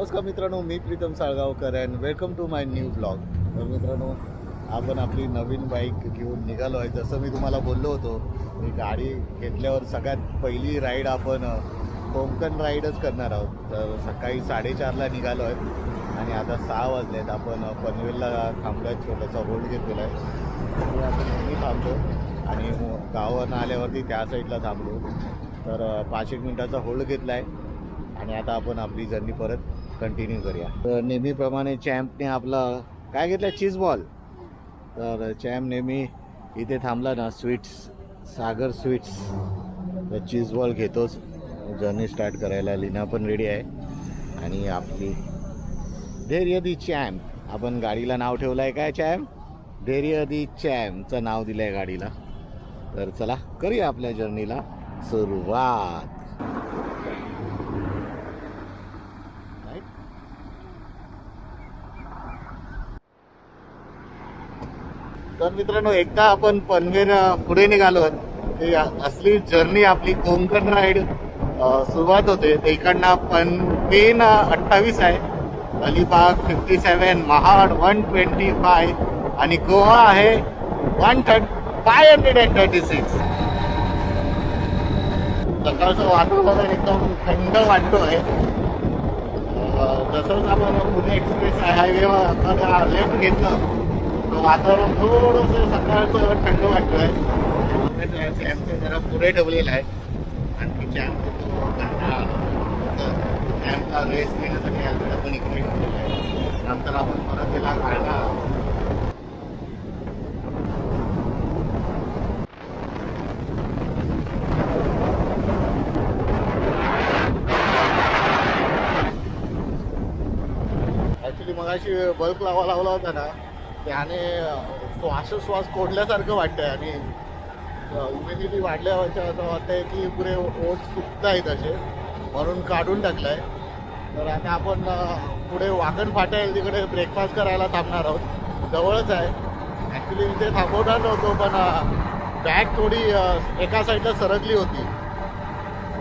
नमस्कार मित्रांनो, मी Pritam Salgaonkar and welcome to my new blog. तर मित्रांनो, आपण आपली नवीन बाईक घेऊन निघालो आहे. जसं मी तुम्हाला बोललो होतो, ही गाडी घेतल्यावर सगळ्यात पहिली राईड आपण कोकण राईडच करणार आहोत. तर सकाळी 4:30ला निघालो आहे आणि आता 6 वाजले आहेत. आपण पनवेलला थांबलो आहे, छोटासा होल्ड घेतलेला आहे. आपण नेहमी थांबतो आणि गावानं आल्यावरती त्या साईडला थांबलो. तर 5-1 मिनटाचा होल्ड घेतला आहे आणि आता आपण आपली जर्नी परत कंटिन्यू करूया. तर नेहमीप्रमाणे चॅम्पने आपला काय घेतलं, चीज बॉल. तर चॅम्प नेहमी इथे थांबला ना, स्वीट्स सागर स्वीट्स, तर चीज बॉल घेतोच. जर्नी स्टार्ट करायला लीना पण रेडी आहे आणि आपली धैर्य दी चॅम्प. आपण गाडीला नाव ठेवलं आहे काय, चॅम्प धैर्य दी चॅम्पचं नाव दिलं आहे गाडीला. तर चला करूया आपल्या जर्नीला सुरुवात. तर मित्रांनो, एकदा आपण पनवेल पुढे निघालो, ते असली जर्नी आपली कोकण राईड सुरुवात होते. ते इकडनं पनवेल 28 आहे, अलिबाग 57, महाड 125 आणि गोवा आहे 536. सकाळचं वातावरण एकदम थंड वाटतो आहे. तसंच आपण पुणे एक्सप्रेस हायवेवर लेफ्ट घेतलं, वातावरण थोडंसं सकाळचं थंड वाटतं आहे. चॅम्पचं जरा पुढे ठेवलेलं आहे आणखी चॅम्पचा रेस घेण्यासाठी आपण इकडे ठेवलेला आहे. नंतर आपण परत त्याला काढला. ॲक्च्युली मगाशी बल्ब लावला होता ना, त्याने श्वासोश्वास कोंडल्यासारखं वाटतंय आणि इम्युनिटी वाढल्यावरच्या असं वाटतंय की पुरे ओठ सुकत आहेत असे, म्हणून काढून टाकलाय. तर आता आपण पुढे वाकण फाटा आहे, तिकडे ब्रेकफास्ट करायला थांबणार आहोत. जवळच आहे. ॲक्च्युली इथे थांबवणार नव्हतो, पण बॅग थोडी एका साईडला सरकली होती.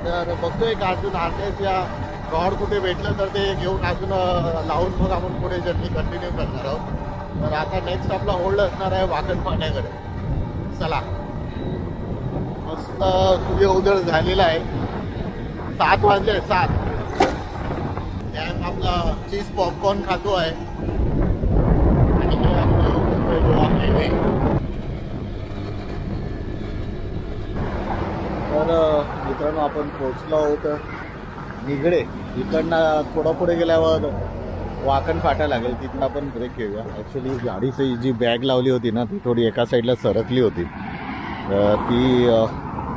तर बघतोय का अजून या रॉड कुठे भेटलं तर ते घेऊन अजून लावून मग आपण पुढे जर्नी कंटिन्यू करणार आहोत. तर आता नेक्स्ट आपला होल्ड असणार आहे वाकण फाट्याकडे. चला, मस्त सूर्य उदय झालेला आहे. 7 वाजले 7. त्यात आपला चीज पॉपकॉर्न खातो आहे आणि हे आपलं गोवा हायवे. तर मित्रांनो, आपण पोचलो आहोत निगडे. इकडनं थोडं पुढे गेल्यावर वाकण फाटा लागेल, तिथं आपण ब्रेक घेऊया. ॲक्च्युली गाडीची जी बॅग लावली होती ना, ती थोडी एका साईडला सरकली होती. ती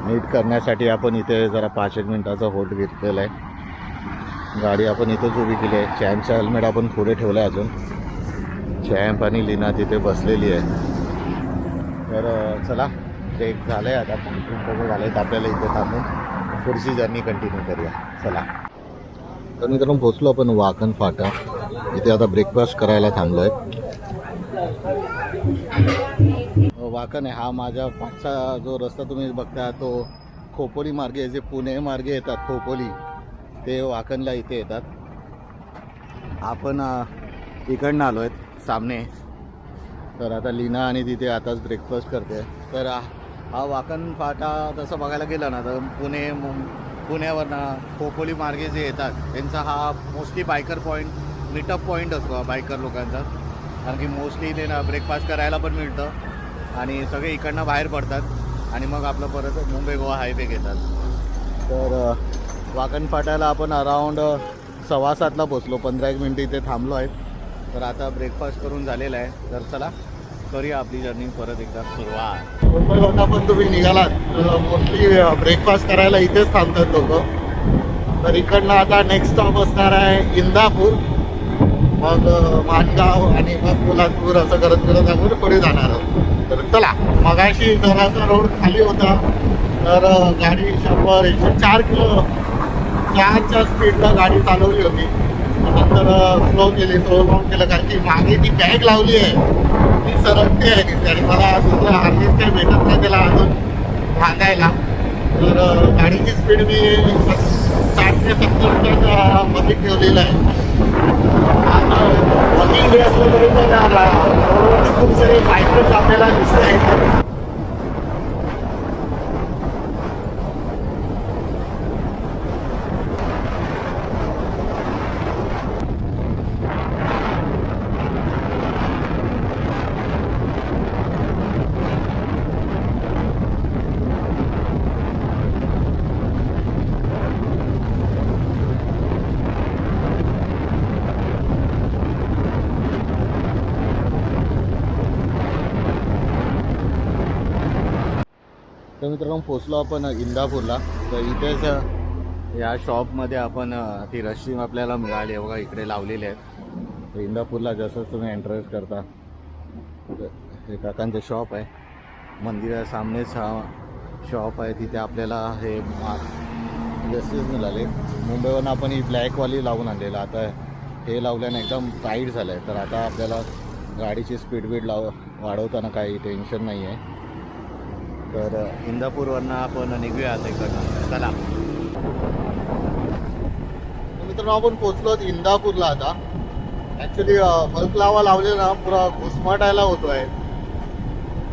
नीट करण्यासाठी आपण इथे जरा 5-1 मिनटाचा होल्ड घेतलेला आहे. गाडी आपण इथंच उभी केली आहे. चॅम्पचं हेल्मेट आपण पुढे ठेवलं आहे. अजून चॅम्प आणि लीना तिथे बसलेली आहे. तर चला, ब्रेक झालं आहे आता. 5 मिनटं झाले आहेत आपल्याला इथे थांबून पुढची जर्नी कंटिन्यू करूया. चला. तर मित्रांनो, पोचलो आपण वाकण फाटा. इथे आता ब्रेकफास्ट करायला थांबलो आहे. वाकण आहे हा माझ्या पाठचा जो रस्ता तुम्ही बघता, तो खोपोली मार्गे, जे पुणे मार्गे येतात खोपोली, ते वाकणला इथे येतात. आपण इकडनं आलो आहेत सामने. तर आता लीना आणि तिथे आताच ब्रेकफास्ट करते. तर हा वाकण फाटा तसं बघायला गेला ना, तर पुण्यावरनं खोपोली मार्गे जे येतात त्यांचा हा mostly biker point, meetup point असतो बायकर लोकांचा. कारण की मोस्टली इथे ना ब्रेकफास्ट करायला पण मिळतं आणि सगळे इकडनं बाहेर पडतात आणि मग आपलं परत मुंबई गोवा हायवे घेतात. तर वाकण फाट्याला आपण अराऊंड 6:15ला पोचलो. 15-1 मिनटं इथे थांबलो आहेत. तर आता ब्रेकफास्ट करून झालेला आहे. तर चला करूया आपली जर्नी परत एकदा सुरुवात. मुंबईवरनं पण तुम्ही निघालात तर मोस्टली ब्रेकफास्ट करायला इथेच थांबतात लोक. तर इकडनं आता नेक्स्ट स्टॉप असणार आहे इंदापूर, मग माणगाव आणि मग पोलादपूर, असं करत करत आपण पुढे जाणार आहोत. तर चला. मगाशी जराचा रोड खाली होता, तर गाडी 100-104 किलोच्या स्पीडला गाडी चालवली होती. नंतर स्लो केली, केलं, कारण की मागे ती बॅग लावली आहे ती सरकते आहे तिथे आणि मला दुसरं हार्नेस काही भेटत नाही त्याला अजून बांधायला. तर गाडीची स्पीड मी 60 ते 70 मध्ये ठेवलेलं आहे. वॉकिंग डे असलं तरी पण रोडवरती खूप सारे बायकर्स आपल्याला दिसत आहेत. तर मित्रांनो पोचलो आपण इंदापूरला. तर इथेच या शॉपमध्ये आपण ती रशी आपल्याला मिळाली आहे बघा, इकडे लावलेली आहेत. तर इंदापूरला जसंच तुम्ही एंट्रन्स करता हे काकांचं शॉप आहे, मंदिरासामनेच हा शॉप आहे. तिथे आपल्याला हे जसेच मिळाले. मुंबईवरून आपण ही ब्लॅकवाली लावून आणलेलं, आता हे लावल्याने एकदम टाईट झालं आहे. तर आता आपल्याला गाडीची स्पीड वाढवताना काही टेन्शन नाही आहे. तर इंदापूरवरनं आपण निघूया आता इकडनं. चला मित्रांनो आपण पोचलो इंदापूरला. आता ॲक्च्युली बल्क लावले ना पुरा घुसमटायला होतो आहे,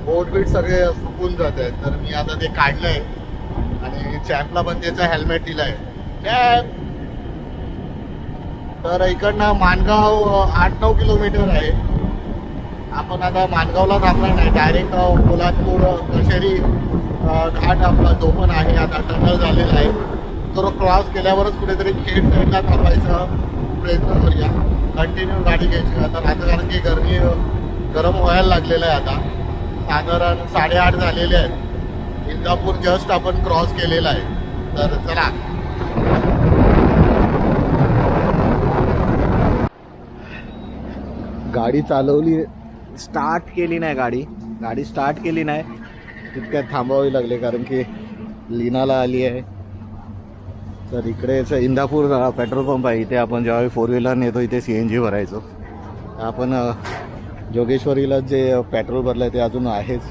बोट बीट सगळे सुकून जात आहेत. तर मी आता ते काढलं आहे आणि चॅम्पला पण त्याचा हेल्मेट दिला आहे. तर इकडनं माणगाव 8-9 किलोमीटर आहे. आपण आता माणगावला थांबणार नाही, डायरेक्ट पोलादपूर कशेरी घाट आपला जो पण आहे आता टनल झालेला आहे, तो क्रॉस केल्यावरच कुठेतरी खेड साईडला थांबायचा प्रयत्न करूया. कंटिन्यू गाडी घ्यायची आता कारण की गरम व्हायला लागलेलं आहे. आता साधारण 8:30 झालेले आहेत. इंदापूर जस्ट आपण क्रॉस केलेला आहे. तर चला गाडी चालवली, स्टार्ट केली नाही, गाडी स्टार्ट केली नाही, तितक्यात थांबावी लागले कारण की लीनाला आली आहे. तर इकडेच इंदापूर पेट्रोल पंप आहे. इथे आपण जेव्हा 4 व्हीलर नेतो इथे CNG भरायचो. आपण जोगेश्वरीला जे पेट्रोल भरलं आहे ते अजून आहेच.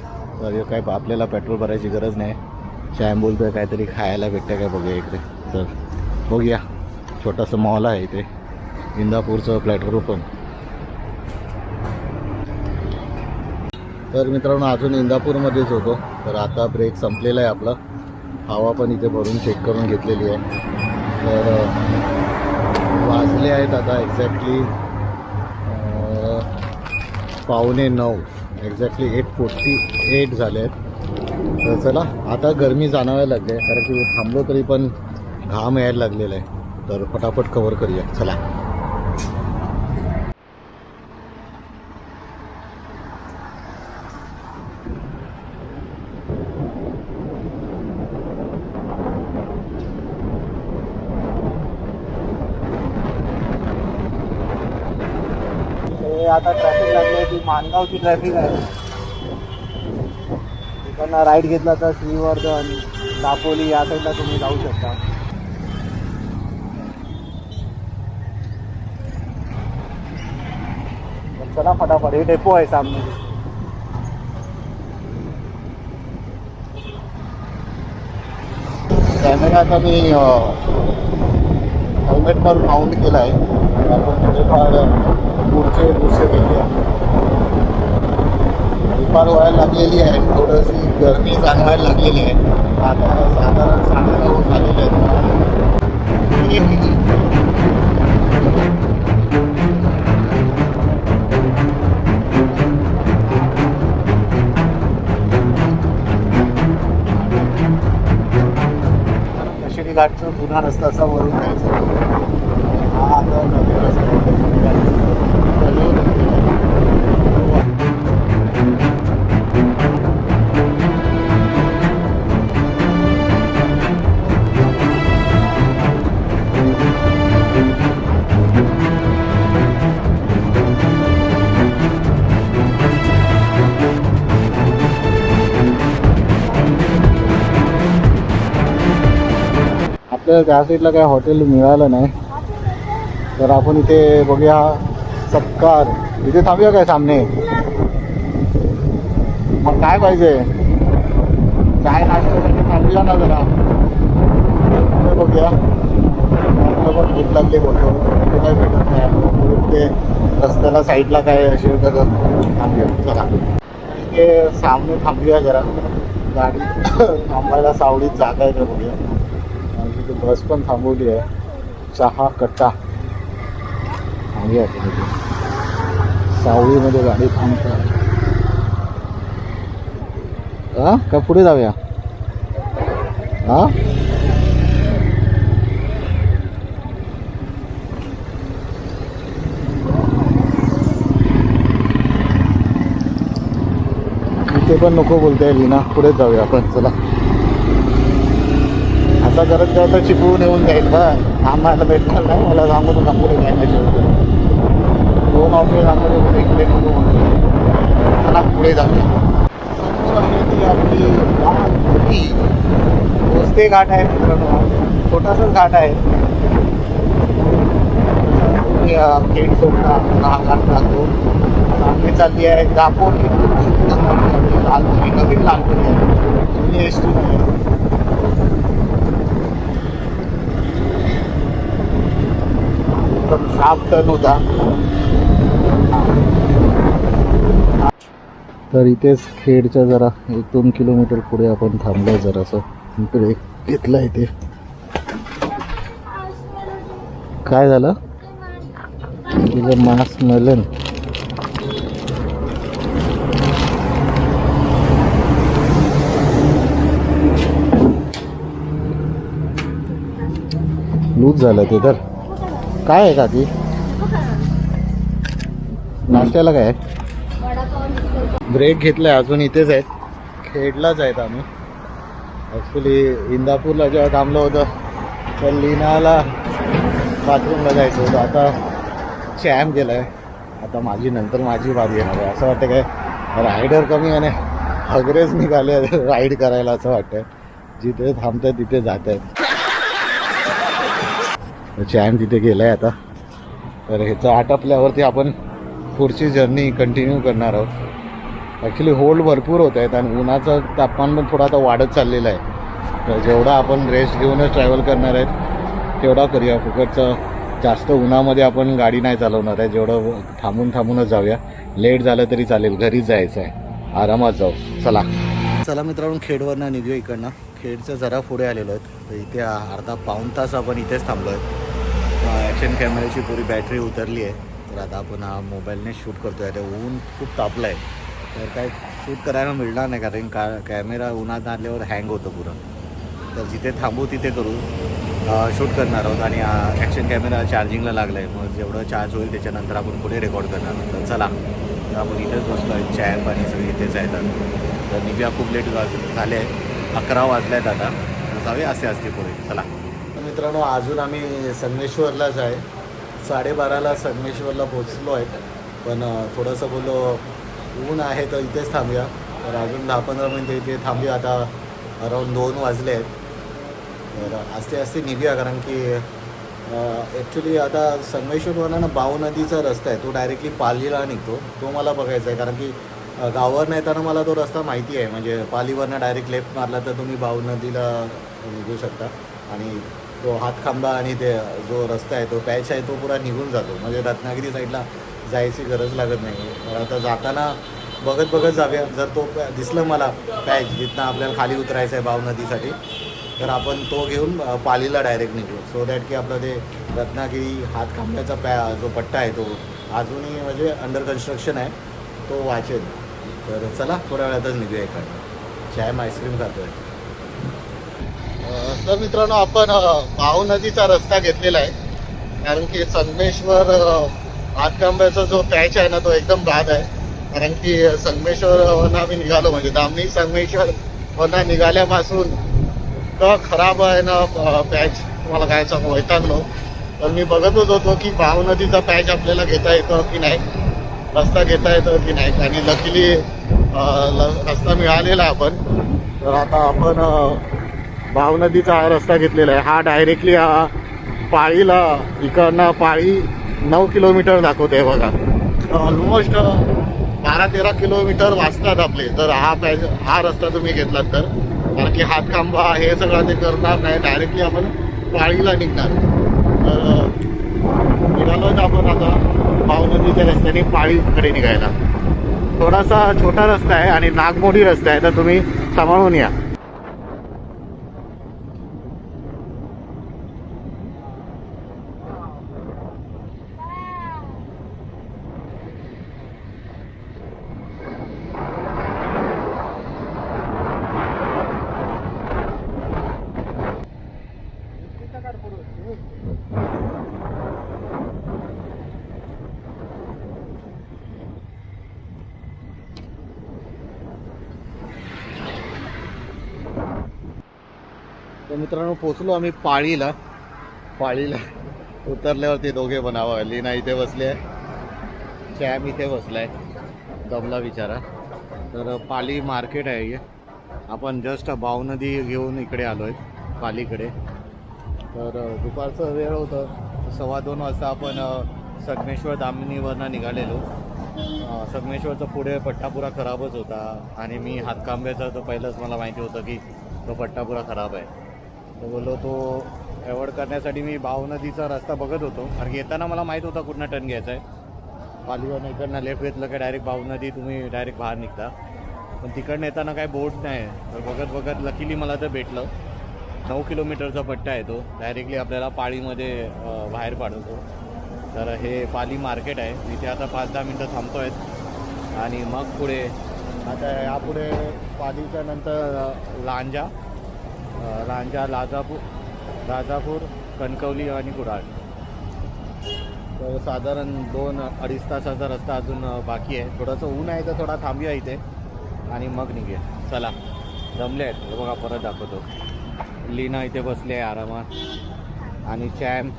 तर काय आपल्याला पेट्रोल भरायची गरज नाही. शॅम बोलतोय काहीतरी खायला भेटतं काय बघूया इकडे. तर बघूया, छोटंसं मॉल आहे इथे इंदापूरचं पेट्रोल पंप. तर मित्रांनो अजून इंदापूरमध्येच होतो. तर आता ब्रेक संपलेला आहे आपला. हवा पण इथे भरून चेक करून घेतलेली आहे. तर वाजले आहेत आता एक्झॅक्टली 8:45, एक्झॅक्टली 8:48 झाले आहेत. तर चला आता गरमी जाणवायला लागली आहे कारण की थांबलो तरी पण घाम यायला लागलेला आहे. तर फटाफट कव्हर करूया चला. आता ट्रॅफिक लागली आहे, ती माणगावची ट्रॅफिक आहे. तिकडनं राईट घेतला तर श्रीवर्धन, दापोली या साईडला तुम्ही जाऊ शकता. चला फटाफट, हे डेपो आहे सामने. कॅमेरा आता मी हेल्मेटवर माउंट केला आहे. आपण थोडेफार पुढचे दृश्य घेतले. दुपार व्हायला लागलेली आहे, थोडीशी गरमी जाणवायला लागलेली आहे. आता साधारण 9:30 झालेले आहेत. कशेरी घाटचा जुना रस्ता असा वरून जायचा. हा आता नवीन रस्ता. आपल्याला त्या साईडला काय हॉटेल मिळालं नाही. तर आपण इथे बघूया सत्कार, इथे थांबूया काय सामने. मग काय पाहिजे, चाय नाश्त्यासाठी थांबूया ना जरा. बघूया, आपल्याला पण भूक लागली बोलतो. कुठे काय भेटत नाही. म्हणून ते रस्त्याला साईडला काय असे थांबूया जरा. ते सामने थांबूया जरा. गाडी थांबायला सावलीत जागा आहे का बघूया. आणि तिथे बस पण थांबवली आहे. चहा कट्टा थांबूया तिथे. सावलीमध्ये गाडी थांबते. हा का पुढे जाऊया. हा इथे पण नको बोलताय लीना. पुढे जाऊया आपण. चला आता करत काय तर चिपवून येऊन जाईल बा. आम्हाला भेटणार नाही. मला सांगू नका पुढे काय नाही. दोन ऑफिस आम्हाला इकडे नको म्हणून. चला पुढे जाऊया. समोर आहे ती आपली मोठी कोस्ते घाट आहे मित्रांनो. छोटासाच घाट आहे. खेड सोडला हा घाट राहतो. सामने चालली आहे दापोली. लालपुरी नवीन लालपुरी आहे. जुनी एस टी नाही. एकदम साफ टर्न होता. तर इथेच खेडच्या जरा 1-2 किलोमीटर पुढे आपण थांबलोय. जरासं इकडे घेतलं इथे. काय झालं तुझं मास्क मिळेल. लूज झालं ते. तर काय आहे का ती नाश्त्याला काय आहे. ब्रेक घेतलाय. अजून इथेच आहेत. खेडलाच आहेत आम्ही. ॲक्च्युली इंदापूरला जेव्हा थांबलो होतं तर लीनाला बाथरूमला जायचं होतं. आता चॅम्प गेला आहे. आता माझी बारी येणार आहे. असं वाटतं काय रायडर कमी आणि हगरेच निघाले राईड करायला असं वाटतं. जिथे थांबत आहेत तिथे जात आहेत. चॅम्प तिथे गेला आहे आता. तर ह्याचं आटपल्यावरती आपण पुढची जर्नी कंटिन्यू करणार आहोत. ॲक्च्युली होल्ड भरपूर होत आहेत आणि उन्हाचं तापमान पण थोडं आता वाढत चाललेलं आहे. तर जेवढा आपण रेस्ट घेऊनच ट्रॅव्हल करणार आहेत तेवढा करूया. फुकटचं जास्त उन्हामध्ये आपण गाडी नाही चालवणार आहे. जेवढं थांबूनच जाऊया. लेट झालं तरी चालेल. घरीच जायचं आहे. आरामात जाऊ. चला मित्रांनो खेडवरनं निघूया इकडनं. खेडचं जरा पुढे आलेलो आहेत. तर इथे अर्धा पाऊण तास आपण इथेच थांबलो आहे. ॲक्शन कॅमेऱ्याची पुरी बॅटरी उतरली आहे. तर आता आपण मोबाईलने शूट करतो आहे. ते ऊन खूप तापलं आहे. तर काय शूट करायला मिळणार नाही कारण कॅमेरा उन्हात आल्यावर हँग होतं पुरं. तर जिथे थांबू तिथे करू शूट करणार आहोत. आणि ॲक्शन कॅमेरा चार्जिंगला लागला आहे. मग जेवढं चार्ज होईल त्याच्यानंतर आपण पुढे रेकॉर्ड करणार आहोत. तर चला तर आपण इथेच बसलो आहे. चॅम्प आणि सगळे इथेच आहेत. तर निघूया. खूप लेट झाले आहे. 11 वाजले आहेत आता. जाऊया असे असते पुढे. चला मित्रांनो अजून आम्ही संगमेश्वरलाच आहे. 12:30ला संगमेश्वरला पोचलो आहे. पण थोडंसं बोललो ऊन आहे तर इथेच थांबूया. तर अजून 10-15 मिनिटं इथे थांबूया. आता अराऊंड 2 वाजले आहेत. तर आस्ते निघूया कारण की ॲक्च्युली आता संगमेश्वरवरनं बाऊ नदीचा रस्ता आहे. तो डायरेक्टली पालीला निघतो. तो मला बघायचा आहे कारण की गावावरनं येताना मला तो रस्ता माहिती आहे. म्हणजे पालीवरनं डायरेक्ट लेफ्ट मारला तर तुम्ही बाऊ नदीला निघू शकता. आणि तो हातखांबा आणि ते जो रस्ता आहे तो पॅच आहे तो पुरा निघून जातो. म्हणजे रत्नागिरी साईडला जायची गरज लागत नाही. तर आता जाताना बघत जाऊया. जर तो दिसलं मला पॅच जिथनं आपल्याला खाली उतरायचं आहे बाव नदीसाठी तर आपण तो घेऊन पालीला डायरेक्ट निघू. सो दॅट की आपलं ते रत्नागिरी हातखांब्याचा जो पट्टा आहे तो अजूनही म्हणजे अंडर कन्स्ट्रक्शन आहे. तो वाचेल. तर चला थोड्या वेळातच निघूया इकडनं. चाय आईस्क्रीम खातोय. तर मित्रांनो आपण बाव नदीचा रस्ता घेतलेला आहे कारण की संगमेश्वर हातखांब्याचा जो पॅच आहे ना तो एकदम बाद आहे. कारण की संगमेश्वरवरनं आम्ही निघालो म्हणजे दामणी संगमेश्वरवरनं निघाल्यापासून इतका खराब आहे ना पॅच. तुम्हाला काय सांगू वैतागलो. तर मी बघतच होतो की बाव नदीचा पॅच आपल्याला घेता येतं की नाही. रस्ता घेता येतं की नाही. आणि लकीली रस्ता मिळालेला आपण. तर आता आपण बाव नदीचा हा रस्ता घेतलेला आहे. हा डायरेक्टली पाळीला इकडनं पाळी 9 किलोमीटर दाखवते बघा. ऑलमोस्ट 12-13 किलोमीटर वाचतात आपले. तर हा रस्ता तुम्ही घेतलात तर कारण की हातखांबा हे सगळं ते करणार नाही. डायरेक्टली आपण पाळीला निघणार. तर आता भाऊ नदीच्या रस्त्याने पाळीकडे निघायला. थोडासा छोटा रस्ता आहे आणि नागमोडी रस्ता आहे, तर तुम्ही सांभाळून या. तर मित्रांनो पोचलो आम्ही पाळीला. उतरल्यावरती दोघे बनावं. लीना इथे बसली आहे, चॅम इथे बसलाय, दमला बिचारा. तर पाली मार्केट आहे हे. आपण जस्ट भाव नदी घेऊन इकडे आलो आहे पालीकडे. तर दुपारचं वेळ होतं, 2:15 वाजता आपण संगमेश्वर दामिनीवरनं निघालेलो. संगमेश्वरचा पुढे पट्टा पुरा खराबच होता आणि मी हातकांब्याचा तर पहिलंच मला माहिती होतं की तो पट्टा पुरा खराब आहे. तर बोललो तो एवॉर्ड करण्यासाठी मी भाव नदीचा रस्ता बघत होतो, कारण येताना मला माहीत होता कुठनं टर्न घ्यायचा आहे. पालीवरनं इकडनं लेफ्ट घेतलं की डायरेक्ट भाव नदी तुम्ही डायरेक्ट बाहेर निघता, पण तिकडनं येताना काही बोर्ड नाही. तर बघत लकीली मला तर भेटलं. 9 किलोमीटरचा पट्टा आहे तो, डायरेक्टली आपल्याला पाळीमध्ये बाहेर पाडवतो. तर हे पाली मार्केट आहे. इथे आता 5-10 मिनटं थांबतो आहेत आणि मग पुढे आता यापुढे पालीच्या नंतर लांजा, राजापूर, कणकवली आणि कुडाळ. तर साधारण 2-2.5 तासाचा रस्ता अजून बाकी आहे. थोडंसं ऊन आहे तर थोडा थांबूया इथे आणि मग निघेल. चला जमले आहेत. हे बघा परत दाखवतो. लीना इथे बसली आहे आरामात आणि चॅम.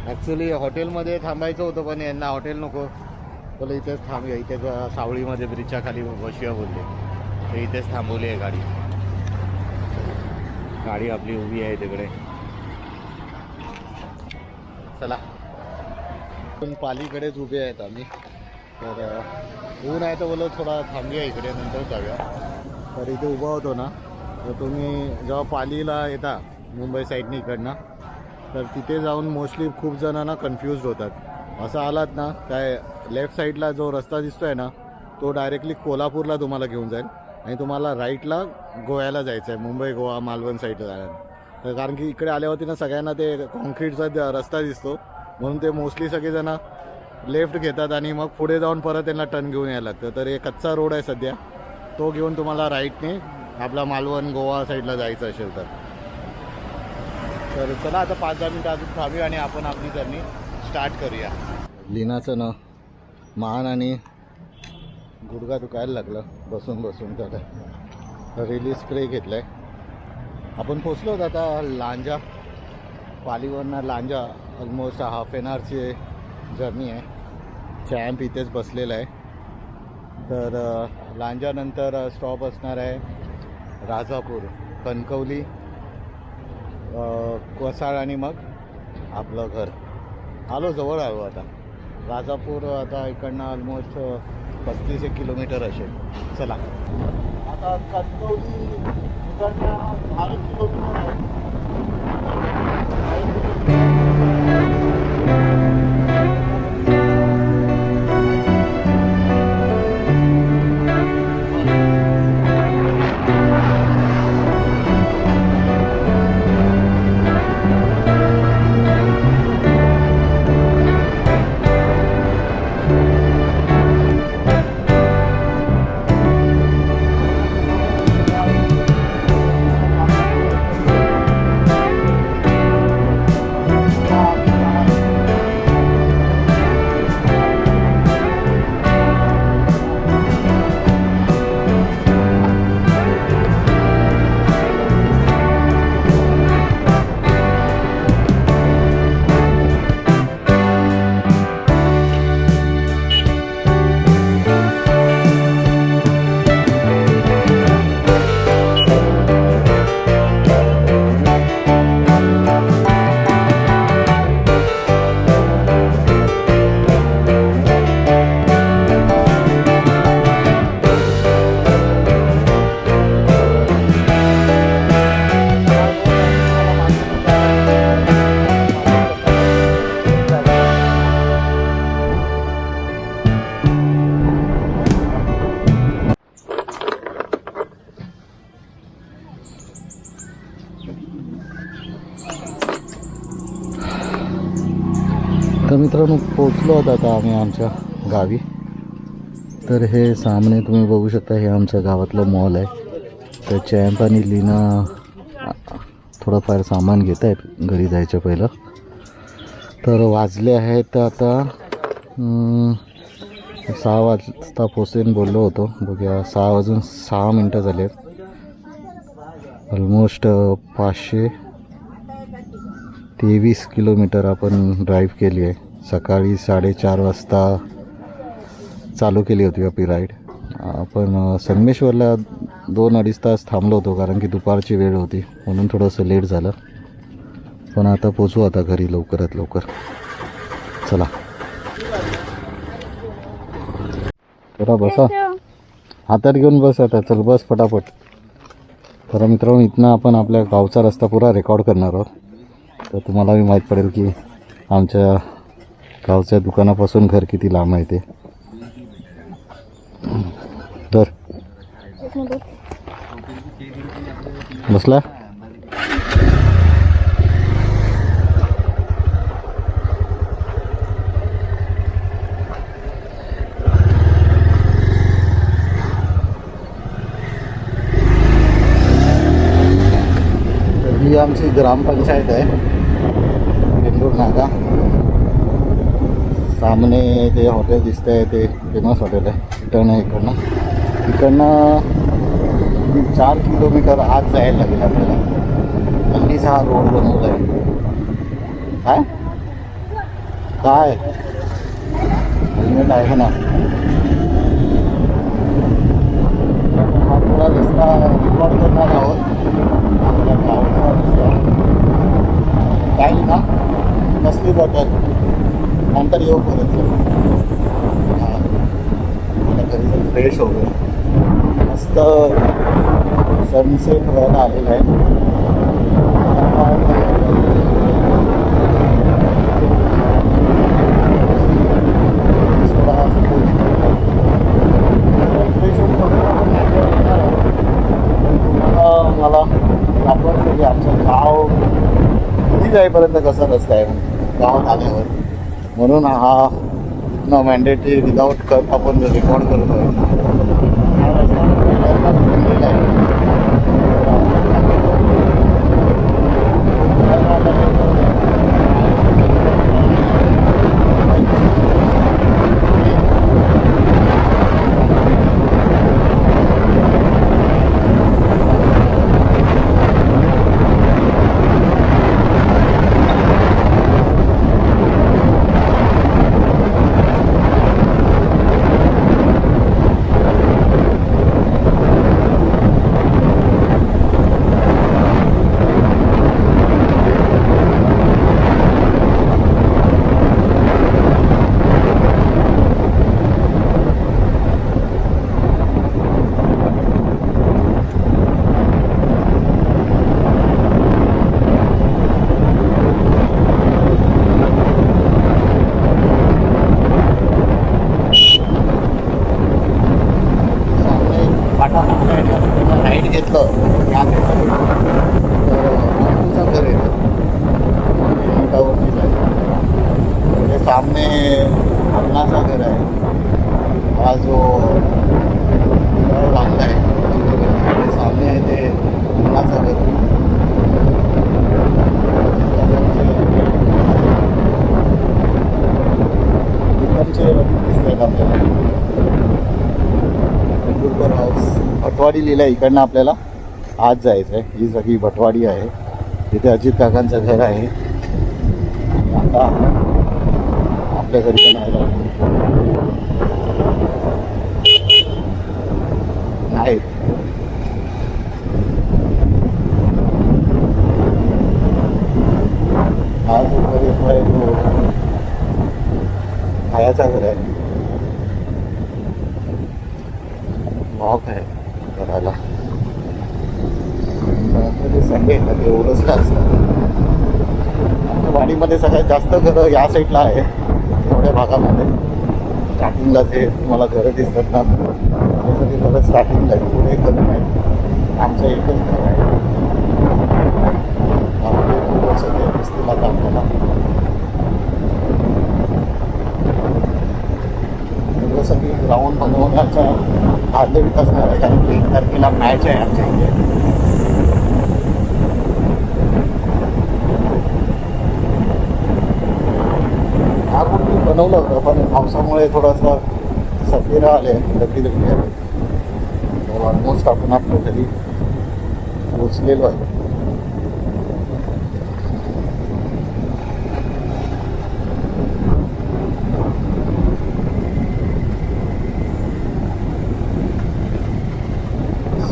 ॲक्च्युली हॉटेलमध्ये थांबायचं होतं पण यांना हॉटेल नको, बोला इथेच थांबूया. इथे सावळीमध्ये ब्रिजच्या खाली बसूया बोलले, तर इथेच थांबवली आहे गाडी. गाडी आपली उभी आहे तिकडे. चला पालीकडेच उभे आहेत आम्ही. तर ऊन आहे तर बोलत थोडा थांबूया इकडे, नंतर जाऊया. तर इथे उभा होतो ना, तर तुम्ही जेव्हा पालीला येता मुंबई साईडनी इकडनं, तर तिथे जाऊन मोस्टली खूप जणांना कन्फ्यूज होतात. असं आलात ना, काय लेफ्ट साईडला जो रस्ता दिसतो आहे ना, तो डायरेक्टली कोल्हापूरला तुम्हाला घेऊन जाईल आणि तुम्हाला राईटला गोव्याला जायचं आहे, मुंबई गोवा मालवण साईडला जायला. तर कारण की इकडे आल्यावरती ना सगळ्यांना ते कॉन्क्रीटचा रस्ता दिसतो, म्हणून ते मोस्टली सगळेजणं लेफ्ट घेतात आणि मग पुढे जाऊन परत त्यांना टर्न घेऊन यायला लागतं. तर एक कच्चा रोड आहे सध्या, तो घेऊन तुम्हाला राईटने आपला मालवण गोवा साईडला जायचं असेल तर. तर चला आता 5-10 मिनटं अजून थांबूया आणि आपण आपली जर्नी स्टार्ट करूया. लीनाचं ना मान आणि गुडघा दुखायला लागलं बसून तर रिलीज स्प्रे घेतला आहे. आपण पोचलो होतो आता लांजा. पालीवरनं लांजा ऑलमोस्ट हाफ एन आवरची जर्नी आहे. चॅम्प इथेच बसलेला आहे. तर लांजानंतर स्टॉप असणार आहे राजापूर, कणकवली, कोसाळ आणि मग आपलं घर. आलो जवळ आलो आता. राजापूर आता इकडनं ऑलमोस्ट 35 किलोमीटर असेल. चला आता कणकवली इकडनं 12 किलोमीटर आहे. पोचलो होतो आता आम्ही आमच्या गावी. तर हे सामने तुम्ही बघू शकता, हे आमच्या गावातलं मॉल आहे. तर चॅम्प आणि लीना थोडंफार सामान घेत आहेत घरी जायच्या पहिलं. तर वाजले आहेत आता 6 वाजता पोचेन बोललो होतो. बघूया 6 वाजून 6 मिनटं झाले आहेत. ऑलमोस्ट 523 किलोमीटर आपण ड्राईव्ह केली आहे. सकाळी 4:30 वाजता चालू केली होती आपली राईड. आपण संगमेश्वरला 2-2.5 तास थांबलो होतो कारण की दुपारची वेळ होती म्हणून थोडंसं लेट झालं. पण आता पोचू आता घरी लवकरात लवकर. चला जरा बसा, हातात घेऊन बस आता. चल बस फटाफट. तर मित्रांनो, इथनं आपण आपल्या गावचा रस्ता पुरा रेकॉर्ड करणार आहोत. तर तुम्हाला बी माहीत पडेल की आमच्या गावच्या दुकानापासून घर किती लांब आहे ते. तर बसला ही आमची ग्रामपंचायत आहे बेंगलोर नागा. सामने ते हॉटेल दिसतं आहे ते फेमस हॉटेल आहे. रिटर्न आहे इकडनं 4 किलोमीटर आत जायला लागेल आपल्याला. हल्लीच हा रोड बनवला आहे. काय हेल्मेट आहे ना. हा थोडा रस्ता रेकॉर्ड करणार आहोत. आपल्या गावचा रस्ता काय ना कसली बॉटल नंतर येऊ परत. मला घरी जर फ्रेश हो गए. मस्त सनसेट व्हायला आलेला आहे. मला दाखवायचं की आमचं गाव किती जाईपर्यंत कसा रस्ता आहे गावात आल्यावर. म्हणून हा मॅन्डेटरी विदाऊट कट आपण रेकॉर्ड करतो आहे. हा रस्ता बनलेला आहे. राईड घेतलं या घर आहे म्हणजे सामने अन्नाचा घर आहे. हा जो बांधला आहे सामने आहे ते अन्नाचं घर. इकडचे दिसत आहेत आपल्याला. हाऊस भटवाडी लिहिलं आहे. इकडनं आपल्याला आज जायचं आहे. ही सगळी भटवाडी आहे. तिथे अजित काकांचं घर आहे. आता आपल्या घरी पण आहे. हा जो घर येतो आहे तो खायाचा घर आहे. वॉक आहे करायला. संडे ना ते एवढंच का असतं. वाडीमध्ये सगळ्यात जास्त घरं या साईडला आहे. एवढ्या भागामध्ये स्टार्टिंगला जे तुम्हाला घरं दिसतात ना ते सगळे घरं स्टार्टिंगला आहे. पुढे घर नाही. आमचं एकच घर आहे. सगळे दिसतील आता आपल्याला. सगळी ग्राउंड बनवण्याचा भांडवीत असणार आहे, कारण की 1 तारखेला मॅच आहे आमच्या इथे. आगोदर बनवलं होतं, पण पावसामुळे थोडंसं सफेरा आले, दगडी आले. तर ऑलमोस्ट आपण आपल्या घरी पोचलेलो आहे.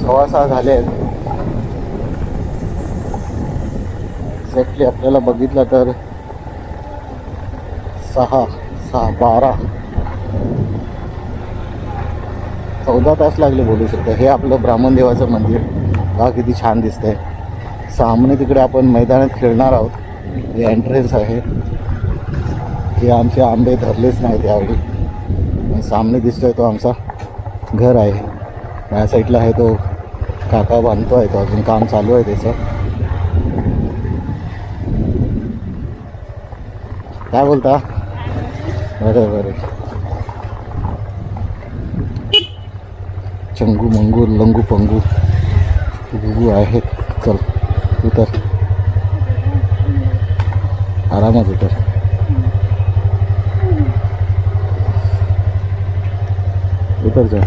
सव्वा 6 झाले आहेत. एक्झॅक्टली आपल्याला बघितलं तर 6, 12, 14 तास लागले बोलू शकतो. हे आपलं ब्राह्मण देवाचं मंदिर हा किती छान दिसतंय. सामने तिकडे आपण मैदानात खेळणार आहोत. हे एंट्रन्स आहे. हे आमचे आंबे धरलेच नाहीत यावेळी. सामने दिसतोय तो आमचा घर आहे. या साईडला आहे तो काका बांधतो आहे, तो अजून काम चालू आहे त्याचं. काय बोलता? बरं. चंगू मंगू लंगू पंगू गुगू आहेत. चल उतर, आरामात उतर. उतर जा.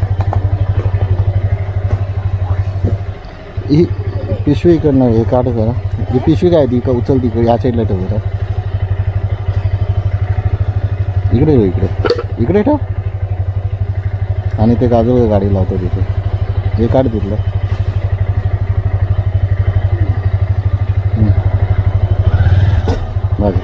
ही पिशवी इकडनं हे काढ जरा. ही पिशवी काय ती का उचल तिकडे, या साईडला ठेव जरा. इकडे ठेव. आणि ते गाजर गाडी लावतो तिथे, हे काढ तिथलं. बाजू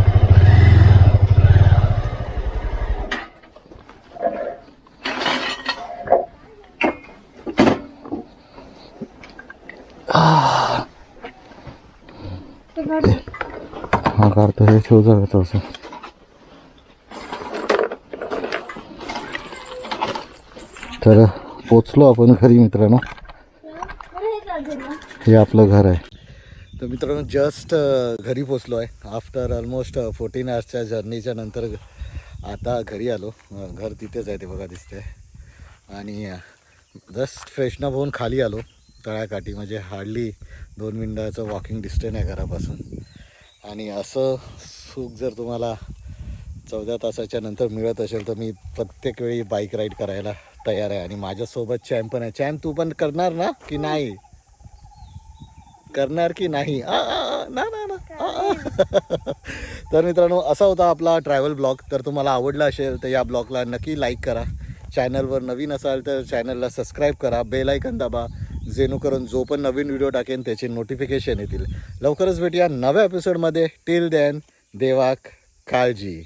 हा काढतो. हे ठेव जायचं असं. तर पोचलो आपण घरी मित्रांनो. हे आपलं घर आहे. तर मित्रांनो जस्ट घरी पोचलो आहे. आफ्टर ऑलमोस्ट 14 आवर्सच्या जर्नीच्या नंतर आता घरी आलो. घर तिथेच आहे, ते बघा दिसते. आणि जस्ट फ्रेशनअप होऊन खाली आलो तळ्याकाठी. म्हणजे हार्डली 2 मिनिटाचं वॉकिंग डिस्टन्स आहे घरापासून. आणि असं सुख जर तुम्हाला 14 तासाच्या नंतर मिळत असेल तर मी प्रत्येक वेळी बाईक राईड करायला तयार आहे. आणि माझ्यासोबत चॅम्प पण आहे. चॅम्प तू पण करणार ना की नाही? करणार की नाही? ना. तर मित्रांनो असा होता आपला ट्रॅव्हल ब्लॉग. तर तुम्हाला आवडला असेल तर या ब्लॉगला नक्की लाईक करा. चॅनलवर नवीन असाल तर चॅनलला सबस्क्राईब करा. बेल आयकन दाबा, जेणेकरून जो पण नवीन व्हिडिओ टाकेन त्याचे नोटिफिकेशन येतील. लवकरच भेटूया नव्या एपिसोडमध्ये. टिल देन देवाक काळजी.